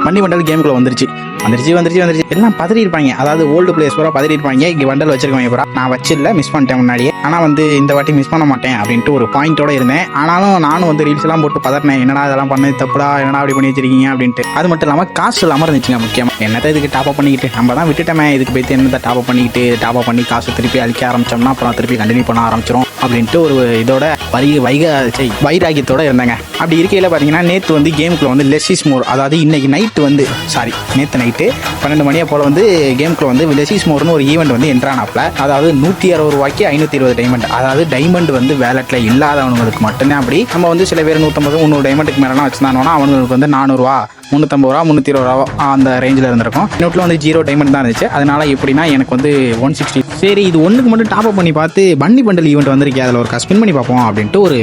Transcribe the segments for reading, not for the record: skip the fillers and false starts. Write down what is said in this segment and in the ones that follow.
வண்டி பண்டல் கேமுக்குள்ள வந்துருச்சு. எல்லாம் பதறி இருப்பாங்க. அதாவது ஓல்டு பிளேஸ் பூரா பதறி இருப்பாங்க. இங்கே பண்டல் வச்சிருக்காங்க பூரா. நான் வச்சில்ல, மிஸ் பண்ணிட்டேன் முன்னாடியே. ஆனால் வந்து இந்த வாட்டி மிஸ் பண்ண மாட்டேன் அப்படின்ட்டு ஒரு பாயிண்டோட இருந்தேன். ஆனாலும் நானும் வந்து ரீல்ஸ் எல்லாம் போட்டு பதறினேன். என்னடா இதெல்லாம் பண்ணது தப்புடா, என்னடா அப்படி பண்ணி வச்சிருக்கீங்க அப்படின்ட்டு. அது மட்டும் இல்லாமல் காசு இல்லாமல் இருந்துச்சுங்க. முக்கியமாக என்னத்தை இதுக்கு டாப் அப் பண்ணிக்கிட்டு நம்ம தான் விட்டுட்டோமே, இதுக்கு போய்த்து என்னத்தை டாப் அப் பண்ணிக்கிட்டு டாப் அப் பண்ணி காசு திருப்பி அழிக்க ஆரம்பிச்சோம்னா அப்புறம் திருப்பி கண்டினியூ பண்ண ஆரம்பிச்சிடும் அப்படின்ட்டு ஒரு இதோட வைராகியத்தோட இருந்தாங்க. அப்படி இருக்கையில் பார்த்தீங்கன்னா நேற்று வந்து கேமுக்குள்ள வந்து லெஸ் இஸ் மோர், அதாவது இன்னைக்கு நைட்டு வந்து நேற்று நைட்டு 12 மணியை போல் வந்து கேமுக்குள்ள வந்து லெஸ் இஸ் மோர்னு ஒரு ஈவெண்ட் வந்து என்ட்ரானாப்ல. அதாவது 160 ரூபாய்க்கு 520 டைமண்ட். அதாவது டைமண்ட் வந்து வேலெட்டில் இல்லாதவங்களுக்கு மட்டும்தான். அப்படி நம்ம வந்து சில பேர் 150 300 டைமண்டுக்கு மேலாம் வச்சுருந்தானோன்னா அவங்களுக்கு வந்து 400 ரூபா 350 ரூபா 320 ரூபா அந்த ரேஞ்சில் இருந்திருக்கும். நோட்டில் வந்து 0 டைமண்ட் தான் இருந்துச்சு. அதனால எப்படின்னா எனக்கு வந்து 160. சரி இது ஒன்றுக்கு மட்டும் டாப் அப் பண்ணி பார்த்து பன்னி பண்டல் ஈவெண்ட் வந்திருக்கே, அதில் ஒரு ஸ்பின் பண்ணி பார்ப்போம் அப்படின்ட்டு ஒரு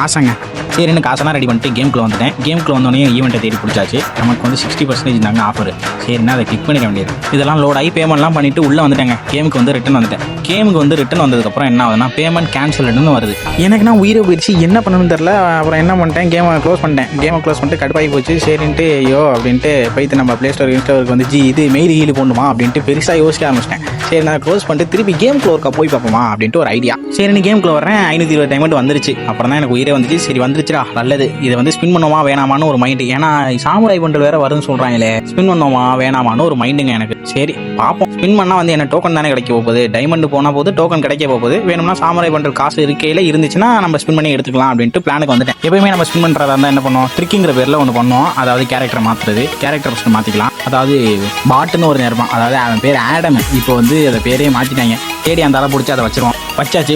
ஆசைங்க. சரின்னு காசெல்லாம் ரெடி பண்ணிட்டு கேமுக்குள்ள வந்துட்டேன். கேமுக்குள்ள வந்தோடனே ஈவெண்ட்டை தேடி பிடிச்சாச்சு. நமக்கு வந்து 60% இருந்தாங்க ஆஃபர். சரின்னா அதை கிளிக் பண்ணிட வேண்டியது. இதெல்லாம் லோட் ஆகி பேமெண்ட்லாம் பண்ணிட்டு உள்ளே வந்துட்டேங்க. கேமுக்கு வந்து ரிட்டன் வந்ததுக்கப்புறம் என்ன ஆகுதுன்னா பேமெண்ட் கேன்சல்டுன்னு வருது. எனக்கு நான் உயிரை போயிடுச்சு, என்ன பண்ணணும்னு தெரில. அப்புறம் என்ன பண்ணிட்டேன், கேமை க்ளோஸ் பண்ணிட்டு கடுப்பாகி போச்சு. சரின்ட்டு ஐயோ அப்படின்ட்டு போய்த்து நம்ம ப்ளே ஸ்டோர் இன்ஸ்டாவுக்கு வந்து இது மெயில் ஹீல் போடணுமா அப்படின்ட்டு பெருசாக யோசிக்க ஆரம்பிச்சிட்டேன். சரி நான் க்ளோஸ் பண்ணிட்டு திருப்பி கேமுக்குள்ள ஒர்க்கா போய் பார்ப்போமா அப்படின்ட்டு ஒரு ஐடியா. சரின்னு கேமுக்குள்ள வரேன். 520 டைமண்ட் வந்துருச்சு. அப்புறம் தான் எனக்கு உயிரே வந்துச்சு. சரி வந்துருச்சுடா நல்லது, இதை வந்து ஸ்பின் பண்ணுவோமா வேணாமான்னு ஒரு மைண்டு. ஏன்னா சாமுராய் பண்டல் வேற வரும்னு சொல்கிறாங்களே, ஸ்பின் பண்ணுவோமா வேணாமான்னு ஒரு மைண்டுங்க எனக்கு. சரி பார்ப்போம். ஸ்பின் பண்ணால் வந்து என்ன டோக்கன் தானே கிடைக்க போகுது, டைமண்ட் போனால் போது டோக்கன் கிடைக்க போகுது. வேணும்னா சாமுராய் பண்டல் காசு இருக்கையில் இருந்துச்சுன்னா நம்ம ஸ்பின் பண்ணி எடுத்துக்கலாம் அப்படின்ட்டு பிளானுக்கு வந்துட்டேன். எப்பயுமே நம்ம ஸ்பின் பண்ணுறதா இருந்தால் என்ன பண்ணுவோம், ட்ரிக்கிங்கிற பேரில் ஒன்று பண்ணுவோம். அதாவது கேரக்டர் மாற்றுறது, கேரக்டர் ஃபஸ்ட்டு மாற்றிக்கலாம். அதாவது பாட்டுன்னு ஒரு நேரமாக, அதாவது அவன் பேர் ஆடம். இப்போ வந்து அதை பேரே மாற்றிட்டாங்க. தேடி அந்த ஆளை பிடிச்சி அதை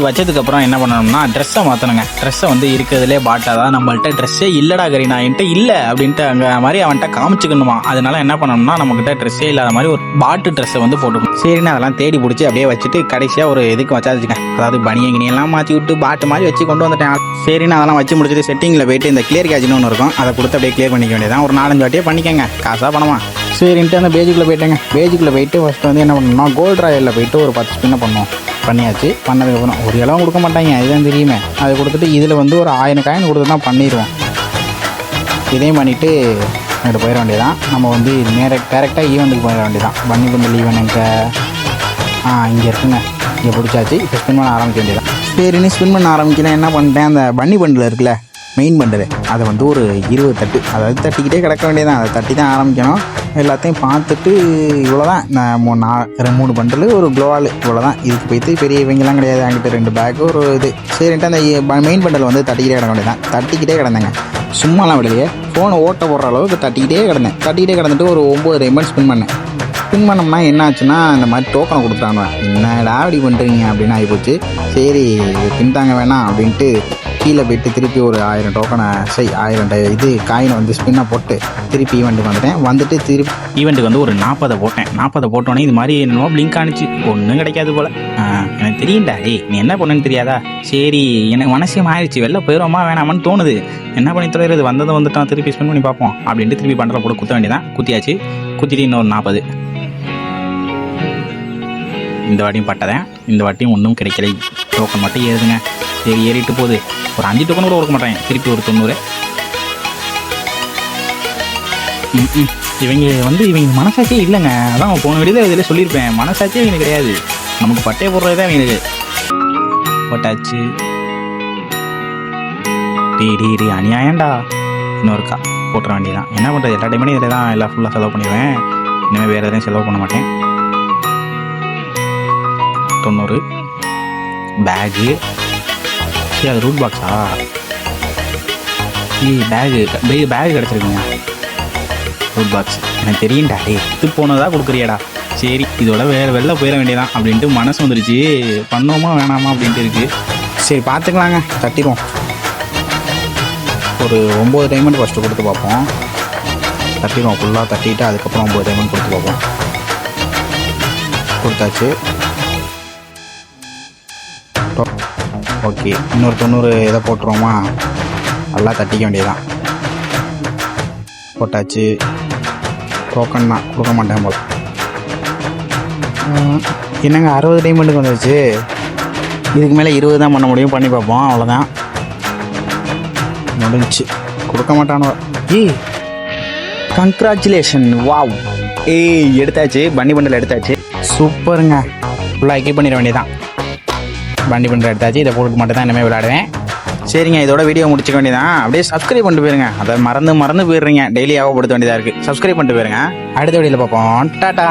வச்சதுக்கப்புறம் என்ன பண்ணணும்னா ட்ரெஸ்ஸை மாற்றணுங்க. ட்ரெஸ்ஸை வந்து இருக்கிறதுலே பாட்டாக தான் நம்மள்கிட்ட ட்ரெஸ்ஸே இல்லைடா கரீனா என்கிட்ட இல்லை அப்படின்ட்டு அங்கே மாதிரி அவன்கிட்ட காமிச்சிக்கணுமா. அதனால என்ன பண்ணணும்னா நம்மக்கிட்ட ட்ரெஸ்ஸே இல்லாத மாதிரி ஒரு பாட்டு ட்ரெஸ்ஸை வந்து போட்டுக்கணும். சரின்னு அதெல்லாம் தேடி பிடிச்சி அப்படியே வச்சுட்டு கடைசியாக ஒரு இதுக்கு வச்சாச்சுக்கேன். அதாவது பனியங்கினியெல்லாம் மாற்றி விட்டு பாட்டு மாதிரி வச்சு கொண்டு வந்துட்டேன். சரின்னு அதெல்லாம் வச்சு முடிச்சுட்டு செட்டிங்கில் போயிட்டு இந்த கிளியர் கேஜ்னு ஒன்று இருக்கும், அதை கொடுத்து அப்படியே கிளியர் பண்ணிக்க வேண்டியதான். ஒரு 4-5 வாட்டியே பண்ணிக்கங்க, காசாக பணமா. சரின்ட்டு அந்த பேஜுக்குள்ளே போயிட்டு ஃபஸ்ட்டு வந்து என்ன பண்ணணும்னா கோல்ட் ராயலில் போயிட்டு ஒரு 10 ஸ்பின்னை பண்ணியாச்சு. பண்ணதுக்கப்புறம் ஒரு இளவும் கொடுக்க மாட்டாங்க, அதுதான் தெரியுமே. அதை கொடுத்துட்டு இதில் வந்து ஒரு 1000 காயின் கொடுத்து தான் பண்ணிடுவோம். இதையும் பண்ணிவிட்டு அங்கிட்டு போயிட வேண்டியதான். நம்ம வந்து டேரெக்டாக ஈவெண்ட்டுக்கு போயிட வேண்டியதான். பன்னி பண்டல் ஈவெண்ட் எங்கே இங்கே இருக்குங்க, இங்கே பிடிச்சாச்சு. இப்போ ஸ்பின் பண்ண ஆரம்பிக்க வேண்டியதான். சரின்னு ஸ்பின் பண்ண ஆரம்பிக்கலாம். என்ன பண்ணிட்டேன், அந்த பன்னி பண்டில் இருக்குல்ல மெயின் பண்டல், அதை வந்து ஒரு 20 தட்டு, அதாவது தட்டிக்கிட்டே கிடக்க வேண்டியதான். அதை தட்டி தான் ஆரம்பிக்கணும். எல்லாத்தையும் பார்த்துட்டு இவ்வளோதான். நான் 3 பண்டல் ஒரு க்ளோவால், இவ்வளோதான். இதுக்கு போய்த்து பெரிய இவங்கெல்லாம் கிடையாது. என்கிட்ட 2 பேக்கு ஒரு இது. சரின்ட்டு அந்த மெயின் பண்டல் வந்து தட்டிக்கிட்டே கிடக்க வேண்டியதான். தட்டிக்கிட்டே கிடந்தேங்க, சும்மாலாம் விடலையே. ஃபோனை ஓட்ட போடுற அளவுக்கு தட்டிக்கிட்டே கிடந்துட்டு ஒரு 9 டைமண்ட் ஸ்பின் பண்ணோம்னா என்ன ஆச்சுன்னா இந்த மாதிரி டோக்கனை கொடுத்தாங்க. என்னடா அப்படி பண்ணுறீங்க அப்படின்னு ஆகிப்போச்சு. சரி பின்தாங்க வேணாம் அப்படின்ட்டு கீழே போய்ட்டு திருப்பி ஒரு 1000 டோக்கனை 1000 இது காயினை வந்து ஸ்பின்னாக போட்டு திருப்பி ஈவெண்ட்டுக்கு வந்துட்டு திருப்பி ஈவெண்ட்டுக்கு வந்து ஒரு 40 போட்டேன். 40 போட்டோன்னே இது மாதிரி என்னமோ பிளிங்க் ஆனிச்சு. ஒன்றும் கிடைக்காது போல். எனக்கு தெரியும்டா, நீ என்ன பண்ணுன்னு தெரியாதா. சரி எனக்கு மனசியம் ஆயிடுச்சு, வெளில போயிடுவோமா வேணாமான்னு தோணுது. என்ன பண்ணி தொலைகிறது, வந்துட்டான் திருப்பி ஸ்பின் பண்ணி பார்ப்போம் அப்படின்ட்டு திருப்பி பண்ணுற போட்டு குத்த வேண்டியதான். குத்தியாச்சு. குத்திட்டு இன்னொரு 40. இந்த வாட்டியும் பட்டதேன். இந்த வாட்டியும் ஒன்றும் கிடைக்கலை. டோக்கன் மட்டும் ஏறுதுங்க. சரி ஏறிட்டு போகுது. ஒரு 5 டோக்கன் கூட கொடுக்க மாட்டாங்க. திருப்பி ஒரு 90. இவங்க மனசாட்சியே இல்லைங்க. அதான் போன வீடியோ இதில் சொல்லியிருப்பேன், மனசாட்சியே இவங்க கிடையாது. நமக்கு பட்டையை போடுறது தான் இவங்களுக்கு. போட்டாச்சு. டீ அநியாயம்டா. இன்னொருக்கா போட்டுற வேண்டியதான். என்ன பண்ணுறது, எல்லா டைமே இதில் தான் எல்லாம் ஃபுல்லாக செலவு பண்ணிடுவேன். இனிமேல் வேறு எதையும் செலவு பண்ண மாட்டேன். 90 பேகு. சரி அது ரூட் பாக்ஸா? பேகு கிடச்சிருக்குங்க. ரூட் பாக்ஸ் எனக்கு தெரியும்டா. இது போனதாக கொடுக்குறியாடா. சரி இதோட வெளில போயிட வேண்டியதான் அப்படின்ட்டு மனசு வந்துருச்சு. பண்ணோமா வேணாமா அப்படின்ட்டு இருக்குது. சரி பார்த்துக்கலாங்க, தட்டிடுவோம். ஒரு 9 டைமண்ட் ஃபஸ்ட்டு கொடுத்து பார்ப்போம். தட்டிடுவோம் ஃபுல்லாக. தட்டிட்டு அதுக்கப்புறம் 9 டைமண்ட் கொடுத்து பார்ப்போம். கொடுத்தாச்சு. ஓகே இன்னொரு 90 இதை போட்டுருவோமா. நல்லா தட்டிக்க வேண்டியதான். போட்டாச்சு. டோக்கன் தான் கொடுக்க மாட்டேன் போல். என்னங்க 60 டைமண்டுக்கு வந்துருச்சு. இதுக்கு மேலே 20 தான் பண்ண முடியும். பண்ணி பார்ப்போம், அவ்வளோதான். முடிஞ்சிச்சு. கொடுக்க மாட்டானோ. Congratulation, wow. ஏய் எடுத்தாச்சு, பன்னி பண்டல் எடுத்தாச்சு. சூப்பருங்க. ஃபுல்லாக எக்கி பண்ணிட வேண்டியதான். பன்னி பண்டல் எடுத்தாச்சு. இதை போட்டு மட்டும் தான் இனிமேல் விளையாடுவேன். சரிங்க, இதோட வீடியோ முடிச்சுக்க வேண்டியதான். அப்படியே சப்ஸ்கிரைப் பண்ணிட்டு போயிருங்க. அதை மறந்து போயிடுறீங்க. டெய்லி ஆகப்படுத்த வேண்டியதாக இருக்குது. சப்ஸ்கிரைப் பண்ணிட்டு போயிருங்க. அடுத்த வீடியோவில் பார்ப்போம். டாடா.